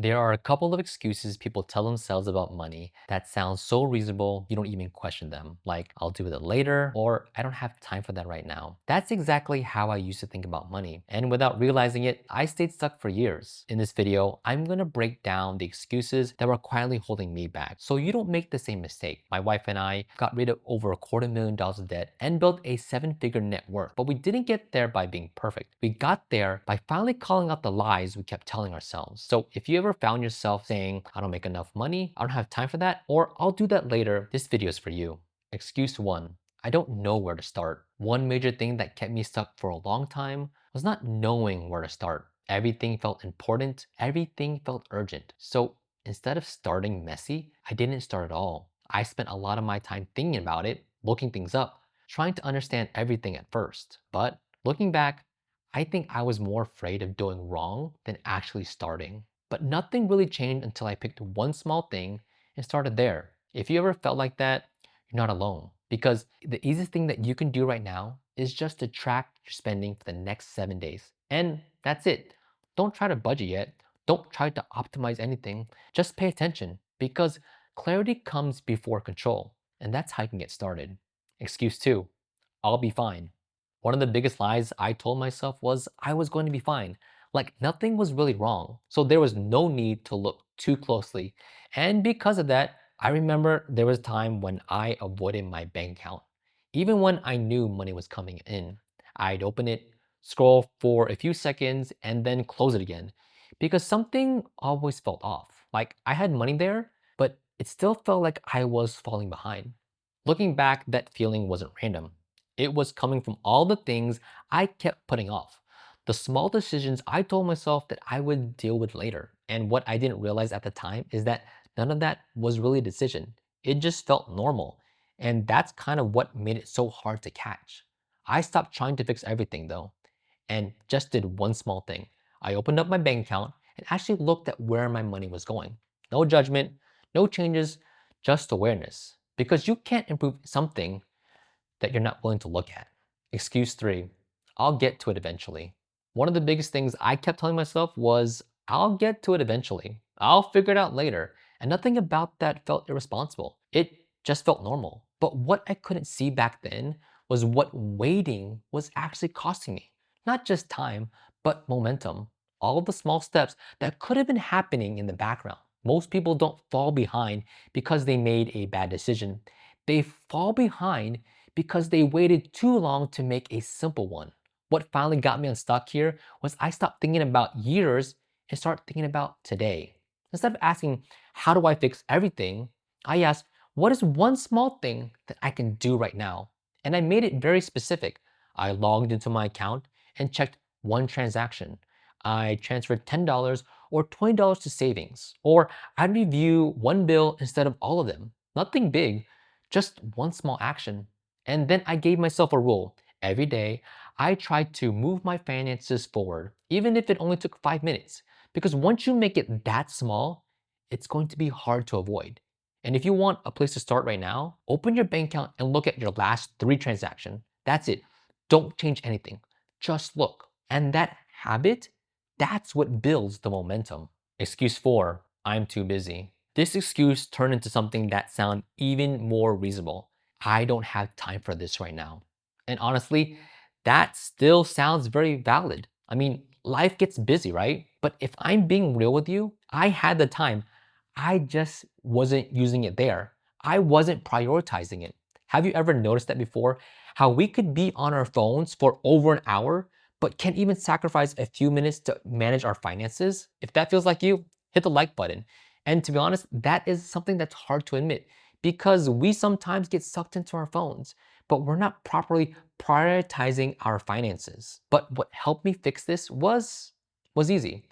There are a couple of excuses people tell themselves about money that sound so reasonable you don't even question them, like I'll do it later or I don't have time for that right now. That's exactly how I used to think about money, and without realizing it, I stayed stuck for years. In this video, I'm gonna break down the excuses that were quietly holding me back so you don't make the same mistake. My wife and I got rid of over $250,000 of debt and built a seven-figure net worth, but we didn't get there by being perfect. We got there by finally calling out the lies we kept telling ourselves. So if you ever found yourself saying, I don't make enough money, I don't have time for that, or I'll do that later, this video is for you. Excuse one, I don't know where to start. One major thing that kept me stuck for a long time was not knowing where to start. Everything felt important, everything felt urgent. So instead of starting messy, I didn't start at all. I spent a lot of my time thinking about it, looking things up, trying to understand everything at first. But looking back, I think I was more afraid of doing wrong than actually starting. But nothing really changed until I picked one small thing and started there. If you ever felt like that, you're not alone. Because the easiest thing that you can do right now is just to track your spending for the next 7 days. And that's it. Don't try to budget yet. Don't try to optimize anything. Just pay attention because clarity comes before control. And that's how you can get started. Excuse two, I'll be fine. One of the biggest lies I told myself was I was going to be fine. Like nothing was really wrong. So there was no need to look too closely. And because of that, I remember there was a time when I avoided my bank account. Even when I knew money was coming in, I'd open it, scroll for a few seconds, and then close it again. Because something always felt off. Like I had money there, but it still felt like I was falling behind. Looking back, that feeling wasn't random. It was coming from all the things I kept putting off. The small decisions I told myself that I would deal with later. And what I didn't realize at the time is that none of that was really a decision. It just felt normal. And that's kind of what made it so hard to catch. I stopped trying to fix everything though, and just did one small thing. I opened up my bank account and actually looked at where my money was going. No judgment, no changes, just awareness. Because you can't improve something that you're not willing to look at. Excuse three, I'll get to it eventually. One of the biggest things I kept telling myself was, I'll get to it eventually. I'll figure it out later. And nothing about that felt irresponsible. It just felt normal. But what I couldn't see back then was what waiting was actually costing me. Not just time, but momentum. All of the small steps that could have been happening in the background. Most people don't fall behind because they made a bad decision. They fall behind because they waited too long to make a simple one. What finally got me unstuck here was I stopped thinking about years and started thinking about today. Instead of asking, how do I fix everything? I asked, what is one small thing that I can do right now? And I made it very specific. I logged into my account and checked one transaction. I transferred $10 or $20 to savings, or I'd review one bill instead of all of them. Nothing big, just one small action. And then I gave myself a rule. Every day, I tried to move my finances forward, even if it only took 5 minutes. Because once you make it that small, it's going to be hard to avoid. And if you want a place to start right now, open your bank account and look at your last three transactions. That's it. Don't change anything. Just look. And that habit, that's what builds the momentum. Excuse four, I'm too busy. This excuse turned into something that sounds even more reasonable. I don't have time for this right now. And honestly, that still sounds very valid. I mean, life gets busy, right? But if I'm being real with you, I had the time. I just wasn't using it there. I wasn't prioritizing it. Have you ever noticed that before? How we could be on our phones for over an hour, but can't even sacrifice a few minutes to manage our finances? If that feels like you, hit the like button. And to be honest, that is something that's hard to admit because we sometimes get sucked into our phones, but we're not properly prioritizing our finances. But what helped me fix this was easy.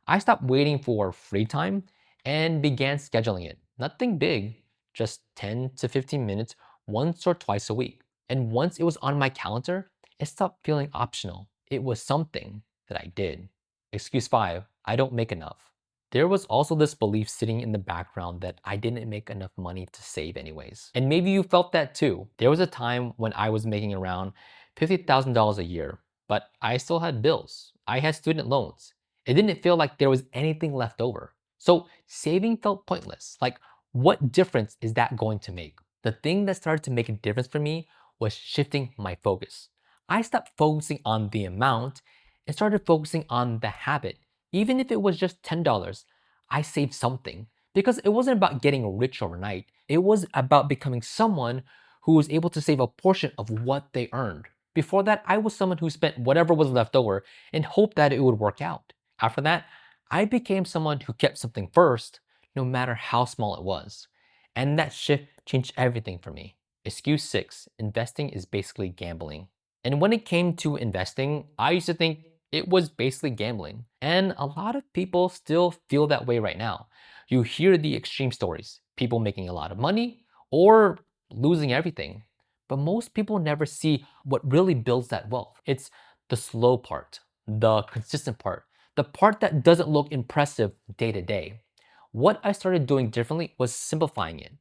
I stopped waiting for free time and began scheduling it. Nothing big, just 10 to 15 minutes once or twice a week. And once it was on my calendar, it stopped feeling optional. It was something that I did. Excuse five, I don't make enough. There was also this belief sitting in the background that I didn't make enough money to save anyways. And maybe you felt that too. There was a time when I was making around $50,000 a year, but I still had bills. I had student loans. It didn't feel like there was anything left over. So saving felt pointless. Like, what difference is that going to make? The thing that started to make a difference for me was shifting my focus. I stopped focusing on the amount and started focusing on the habit. Even if it was just $10, I saved something because it wasn't about getting rich overnight. It was about becoming someone who was able to save a portion of what they earned. Before that, I was someone who spent whatever was left over and hoped that it would work out. After that, I became someone who kept something first, no matter how small it was. And that shift changed everything for me. Excuse 6, investing is basically gambling. And when it came to investing, I used to think it was basically gambling. And a lot of people still feel that way right now. You hear the extreme stories, people making a lot of money or losing everything. But most people never see what really builds that wealth. It's the slow part, the consistent part, the part that doesn't look impressive day to day. What I started doing differently was simplifying it.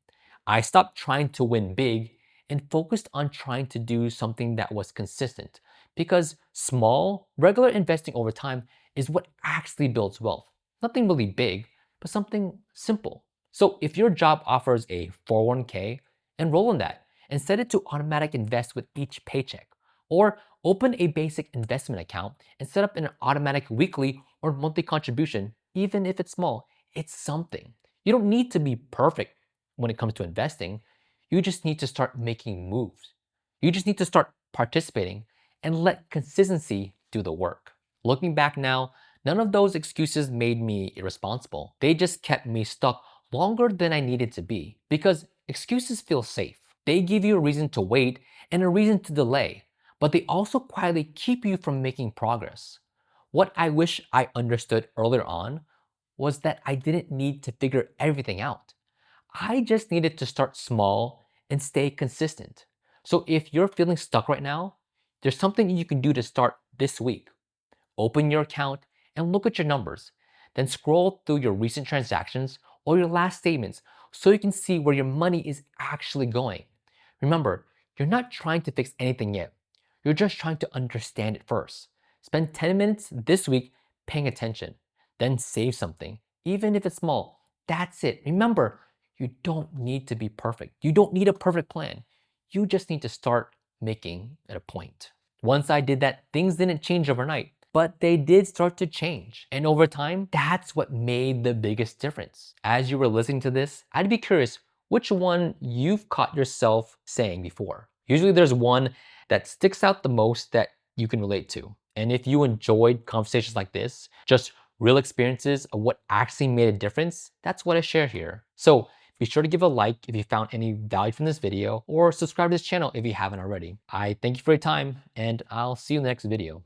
I stopped trying to win big and focused on trying to do something that was consistent. Because small, regular investing over time is what actually builds wealth. Nothing really big, but something simple. So if your job offers a 401k, enroll in that and set it to automatic invest with each paycheck. Or open a basic investment account and set up an automatic weekly or monthly contribution, even if it's small. It's something. You don't need to be perfect when it comes to investing. You just need to start making moves. You just need to start participating and let consistency do the work. Looking back now, none of those excuses made me irresponsible. They just kept me stuck longer than I needed to be because excuses feel safe. They give you a reason to wait and a reason to delay, but they also quietly keep you from making progress. What I wish I understood earlier on was that I didn't need to figure everything out. I just needed to start small and stay consistent. So if you're feeling stuck right now, there's something you can do to start this week. Open your account and look at your numbers. Then scroll through your recent transactions or your last statements so you can see where your money is actually going. Remember, you're not trying to fix anything yet. You're just trying to understand it first. Spend 10 minutes this week paying attention. Then save something, even if it's small. That's it. Remember, you don't need to be perfect. You don't need a perfect plan. You just need to start making it a point. Once I did that, things didn't change overnight, but they did start to change. And over time, that's what made the biggest difference. As you were listening to this, I'd be curious which one you've caught yourself saying before. Usually there's one that sticks out the most that you can relate to. And if you enjoyed conversations like this, just real experiences of what actually made a difference, that's what I share here. So be sure to give a like if you found any value from this video, or subscribe to this channel if you haven't already. I thank you for your time, and I'll see you in the next video.